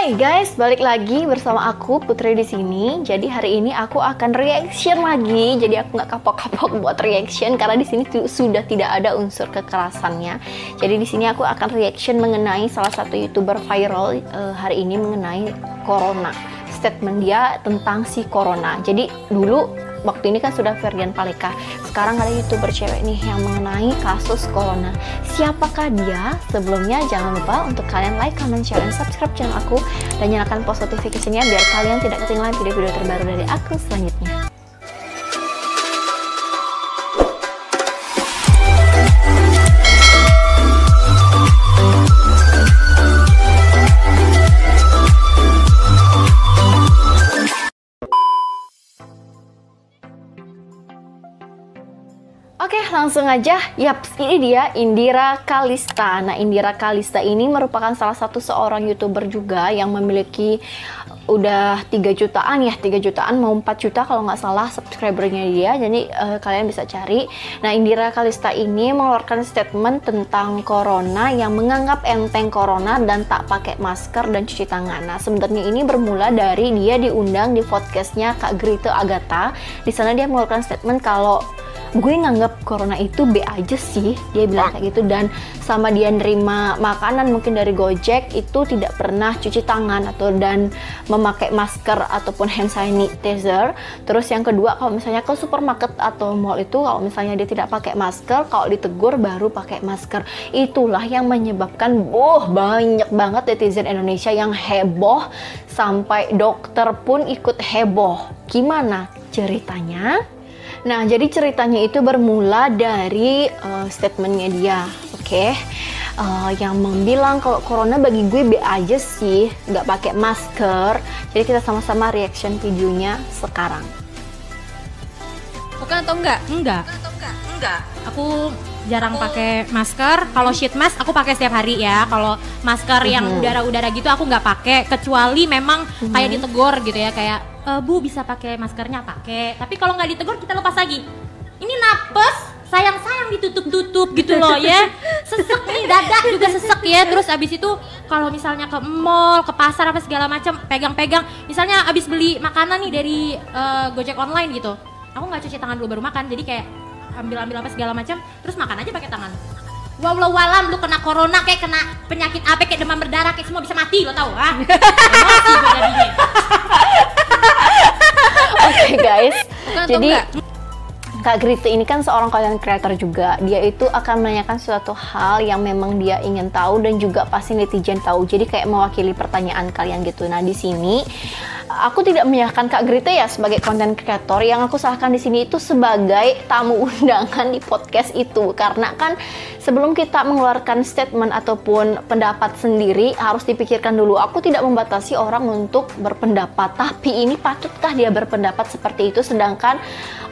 Hai guys, balik lagi bersama aku Putri di sini. Jadi hari ini aku akan reaction lagi. Jadi aku nggak kapok-kapok buat reaction karena di sini sudah tidak ada unsur kekerasannya. Jadi di sini aku akan reaction mengenai salah satu YouTuber viral hari ini mengenai corona. Statement dia tentang si corona. Jadi dulu waktu ini kan sudah Ferdian Paleka. Sekarang ada YouTuber cewek nih yang mengenai kasus corona. Siapakah dia? Sebelumnya jangan lupa untuk kalian like, comment, share, dan subscribe channel aku dan nyalakan post notification-nya biar kalian tidak ketinggalan video-video terbaru dari aku selanjutnya. Oke, langsung aja. Yaps, ini dia Indira Kalista. Nah, Indira Kalista ini merupakan salah satu seorang YouTuber juga yang memiliki udah 3 jutaan ya, 3 jutaan mau 4 juta kalau nggak salah subscribernya dia. Jadi kalian bisa cari. Nah, Indira Kalista ini mengeluarkan statement tentang corona yang menganggap enteng corona dan tak pakai masker dan cuci tangan. Nah, sebenarnya ini bermula dari dia diundang di podcastnya Kak Grite Agatha. Di sana dia mengeluarkan statement kalau gue nganggap corona itu B aja sih, dia bilang kayak gitu. Dan sama dia nerima makanan mungkin dari Gojek itu tidak pernah cuci tangan dan memakai masker ataupun hand sanitizer. Terus yang kedua, kalau misalnya ke supermarket atau mall itu kalau misalnya dia tidak pakai masker, kalau ditegur baru pakai masker. Itulah yang menyebabkan banyak banget netizen Indonesia yang heboh, sampai dokter pun ikut heboh. Gimana ceritanya? Nah, jadi ceritanya itu bermula dari statementnya dia, oke? Yang bilang kalau corona bagi gue B aja sih, nggak pakai masker. Jadi kita sama-sama reaction videonya sekarang. Bukan atau enggak? Enggak. Aku jarang pakai masker. Kalau sheet mask aku pakai setiap hari ya. Kalau masker yang udara-udara gitu aku nggak pakai, kecuali memang kayak ditegur gitu ya, kayak Bu bisa pakai maskernya, pakai. Tapi kalau nggak ditegur kita lepas lagi. Ini napes, sayang-sayang ditutup-tutup gitu loh ya. Sesek nih, dada juga sesek ya. Terus abis itu kalau misalnya ke mall, ke pasar apa segala macam, pegang-pegang. Misalnya abis beli makanan nih dari Gojek online gitu, aku nggak cuci tangan dulu baru makan. Jadi kayak ambil apa segala macam, terus makan aja pakai tangan. Walau lu kena corona, kayak kena penyakit apa, kayak demam berdarah, kayak semua bisa mati, lo tau ah? Emosi gue jadinya. Oke guys, Bukan jadi enggak? Kak Grite ini kan seorang content creator juga. Dia itu akan menanyakan suatu hal yang memang dia ingin tahu dan juga pasti netizen tahu. Jadi kayak mewakili pertanyaan kalian gitu. Nah, di sini aku tidak menyalahkan Kak Grite ya sebagai content creator. Yang aku salahkan di sini itu sebagai tamu undangan di podcast itu. Karena kan sebelum kita mengeluarkan statement ataupun pendapat sendiri harus dipikirkan dulu. Aku tidak membatasi orang untuk berpendapat, tapi ini patutkah dia berpendapat seperti itu, sedangkan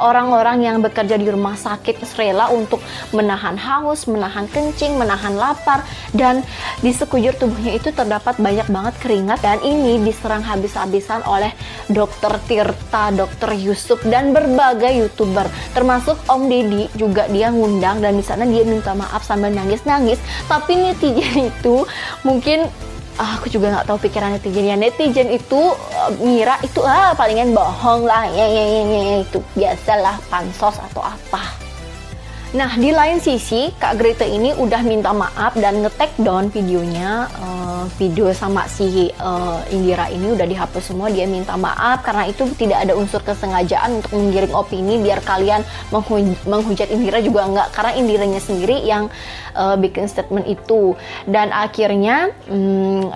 orang-orang yang bekerja di rumah sakit rela untuk menahan haus, menahan kencing, menahan lapar, dan di sekujur tubuhnya itu terdapat banyak banget keringat, dan ini diserang habis-habisan oleh Dokter Tirta, Dokter Yusuf, dan berbagai YouTuber, termasuk Om Deddy juga dia ngundang, dan di sana dia minta maaf sambil nangis-nangis. Tapi netizen itu mungkin aku juga nggak tahu pikiran netizen ya. Netizen itu ngira itu palingan bohong lah, itu biasalah pansos atau apa. Nah, di lain sisi Kak Grite ini udah minta maaf dan nge-take down videonya. Video sama si Indira ini udah dihapus semua. Dia minta maaf karena itu tidak ada unsur kesengajaan untuk menggiring opini biar kalian menghujat Indira juga enggak, karena Indiranya sendiri yang bikin statement itu. Dan akhirnya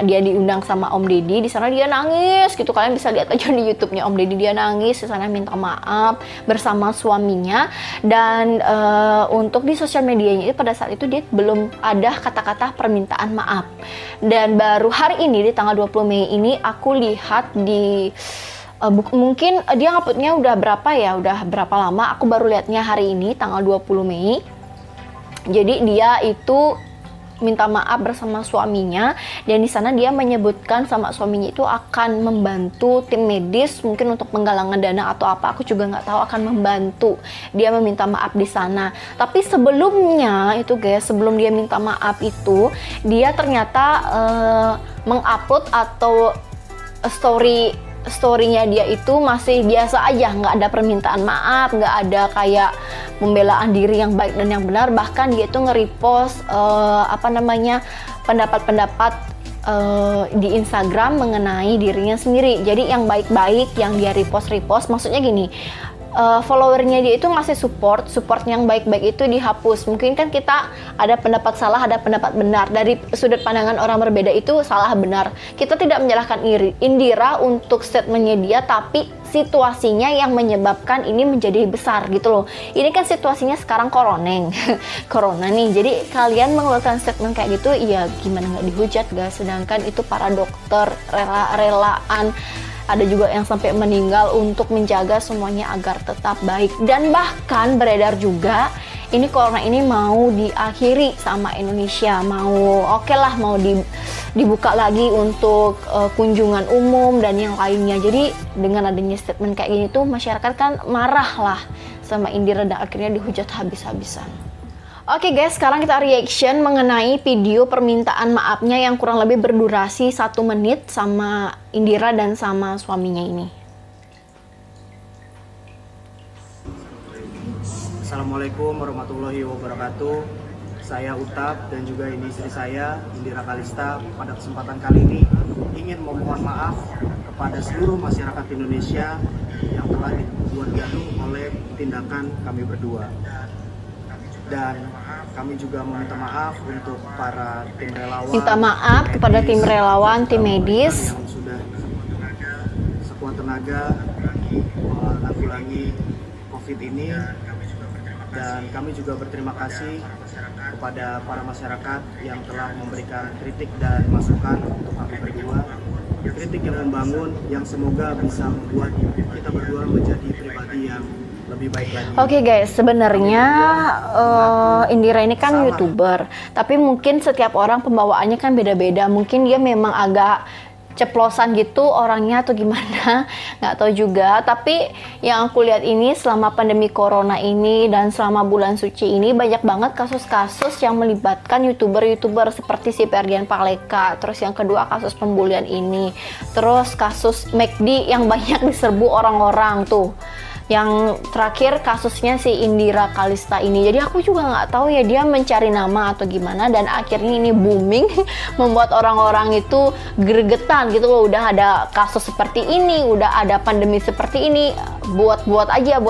dia diundang sama Om Deddy. Di sana dia nangis gitu, kalian bisa lihat aja di YouTube-nya Om Deddy. Dia nangis di sana minta maaf bersama suaminya. Dan untuk di sosial medianya itu pada saat itu dia belum ada kata-kata permintaan maaf. Dan baru hari ini di tanggal 20 Mei ini aku lihat di mungkin dia nguploadnya udah berapa lama, aku baru lihatnya hari ini tanggal 20 Mei. Jadi dia itu minta maaf bersama suaminya, dan di sana dia menyebutkan sama suaminya itu akan membantu tim medis mungkin untuk penggalangan dana atau apa, aku juga nggak tahu, akan membantu dia meminta maaf di sana. Tapi sebelumnya itu guys, sebelum dia minta maaf itu dia ternyata mengupload atau story-nya dia itu masih biasa aja, nggak ada permintaan maaf, nggak ada kayak pembelaan diri yang baik dan yang benar. Bahkan dia itu nge-repost pendapat-pendapat di Instagram mengenai dirinya sendiri. Jadi yang baik-baik yang dia repost, maksudnya gini, followernya dia itu ngasih support yang baik-baik itu dihapus. Mungkin kan kita ada pendapat salah, ada pendapat benar, dari sudut pandangan orang berbeda itu salah benar. Kita tidak menyalahkan Indira untuk statementnya dia, tapi situasinya yang menyebabkan ini menjadi besar gitu loh. Ini kan situasinya sekarang corona nih, jadi kalian mengeluarkan statement kayak gitu, ya gimana nggak dihujat guys. Sedangkan itu para dokter rela-relaan, ada juga yang sampai meninggal untuk menjaga semuanya agar tetap baik. Dan bahkan beredar juga ini corona ini mau diakhiri sama Indonesia, mau mau dibuka lagi untuk kunjungan umum dan yang lainnya. Jadi dengan adanya statement kayak gini tuh masyarakat kan marah lah sama Indira dan akhirnya dihujat habis-habisan. Oke guys, sekarang kita reaction mengenai video permintaan maafnya yang kurang lebih berdurasi 1 menit sama Indira dan sama suaminya ini. Assalamualaikum warahmatullahi wabarakatuh. Saya Utap dan juga ini istri saya, Indira Kalista. Pada kesempatan kali ini ingin memohon maaf kepada seluruh masyarakat Indonesia yang telah dibuat gaduh oleh tindakan kami berdua. Dan kami juga meminta maaf untuk para tim relawan. Minta maaf kepada tim relawan, tim medis yang sudah sekuat tenaga menanggulangi COVID ini. Dan kami juga berterima kasih kepada para masyarakat yang telah memberikan kritik dan masukan untuk kami berdua. Kritik yang membangun, yang semoga bisa membuat kita berdua menjadi pribadi yang lebih baik lagi. Oke guys, sebenarnya Indira ini kan YouTuber, tapi mungkin setiap orang pembawaannya kan beda-beda. Mungkin dia memang agak ceplosan gitu orangnya atau gimana, nggak tahu juga. Tapi yang aku lihat ini selama pandemi corona ini dan selama bulan suci ini banyak banget kasus-kasus yang melibatkan YouTuber seperti si Ferdian Paleka. Terus yang kedua kasus pembulian ini, terus kasus McD yang banyak diserbu orang-orang tuh. Yang terakhir kasusnya si Indira Kalista ini. Jadi aku juga nggak tahu ya dia mencari nama atau gimana, dan akhirnya ini booming membuat orang-orang itu gregetan gitu loh. Udah ada kasus seperti ini, udah ada pandemi seperti ini, buat-buat aja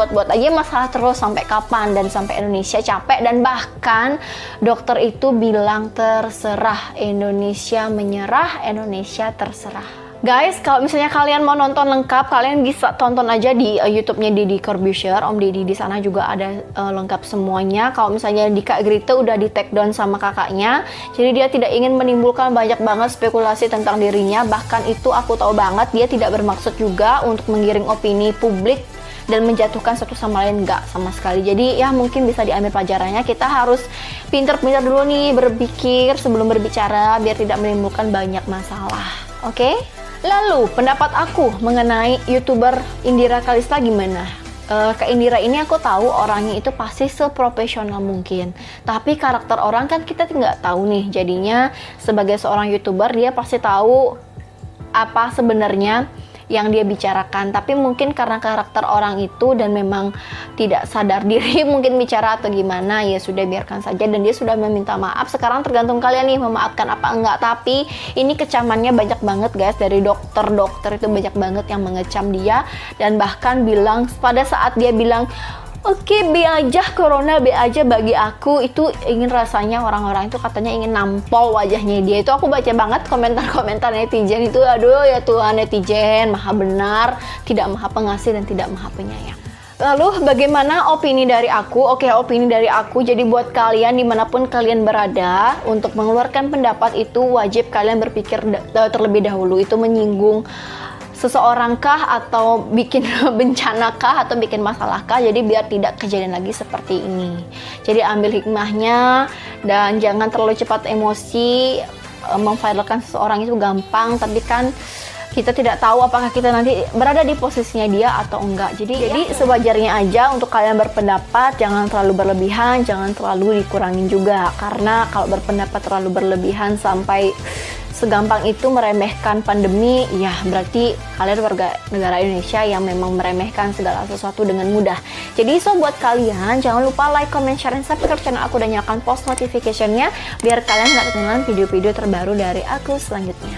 masalah terus sampai kapan, dan sampai Indonesia capek. Dan bahkan dokter itu bilang terserah, Indonesia menyerah, Indonesia terserah. Guys, kalau misalnya kalian mau nonton lengkap, kalian bisa tonton aja di YouTube-nya Deddy Corbuzier, Om Deddy. Di sana juga ada lengkap semuanya. Kalau misalnya di Kak Grita udah di take down sama kakaknya, jadi dia tidak ingin menimbulkan banyak banget spekulasi tentang dirinya. Bahkan itu aku tahu banget dia tidak bermaksud juga untuk menggiring opini publik dan menjatuhkan satu sama lain, nggak sama sekali. Jadi ya mungkin bisa diambil pelajarannya. Kita harus pintar-pintar dulu nih berpikir sebelum berbicara biar tidak menimbulkan banyak masalah. Oke? Lalu pendapat aku mengenai YouTuber Indira Kalista gimana? Kak Indira ini aku tahu orangnya itu pasti seprofesional mungkin, tapi karakter orang kan kita nggak tahu nih. Jadinya sebagai seorang YouTuber dia pasti tahu apa sebenarnya yang dia bicarakan, tapi mungkin karena karakter orang itu dan memang tidak sadar diri mungkin bicara atau gimana, ya sudah biarkan saja. Dan dia sudah meminta maaf. Sekarang tergantung kalian nih memaafkan apa enggak. Tapi ini kecamannya banyak banget guys, dari dokter itu banyak banget yang mengecam dia, dan bahkan bilang pada saat dia bilang oke, B aja corona, B aja bagi aku, itu ingin rasanya orang-orang itu katanya ingin nampol wajahnya dia. Itu aku baca banget komentar-komentar netizen itu, aduh ya Tuhan, netizen maha benar, tidak maha pengasih dan tidak maha penyayang. Lalu bagaimana opini dari aku? Oke, opini dari aku, jadi buat kalian dimanapun kalian berada, untuk mengeluarkan pendapat itu wajib kalian berpikir terlebih dahulu. Itu menyinggung seseorang kah atau bikin bencana kah atau bikin masalah kah, jadi biar tidak kejadian lagi seperti ini. Jadi ambil hikmahnya dan jangan terlalu cepat emosi. Memviralkan seseorang itu gampang, tapi kan kita tidak tahu apakah kita nanti berada di posisinya dia atau enggak. Jadi sewajarnya aja untuk kalian berpendapat, jangan terlalu berlebihan, jangan terlalu dikurangin juga. Karena kalau berpendapat terlalu berlebihan sampai segampang itu meremehkan pandemi, ya berarti kalian warga negara Indonesia yang memang meremehkan segala sesuatu dengan mudah. Jadi buat kalian jangan lupa like, comment, share, dan subscribe channel aku dan nyalakan post notification-nya biar kalian tidak ketinggalan video-video terbaru dari aku selanjutnya.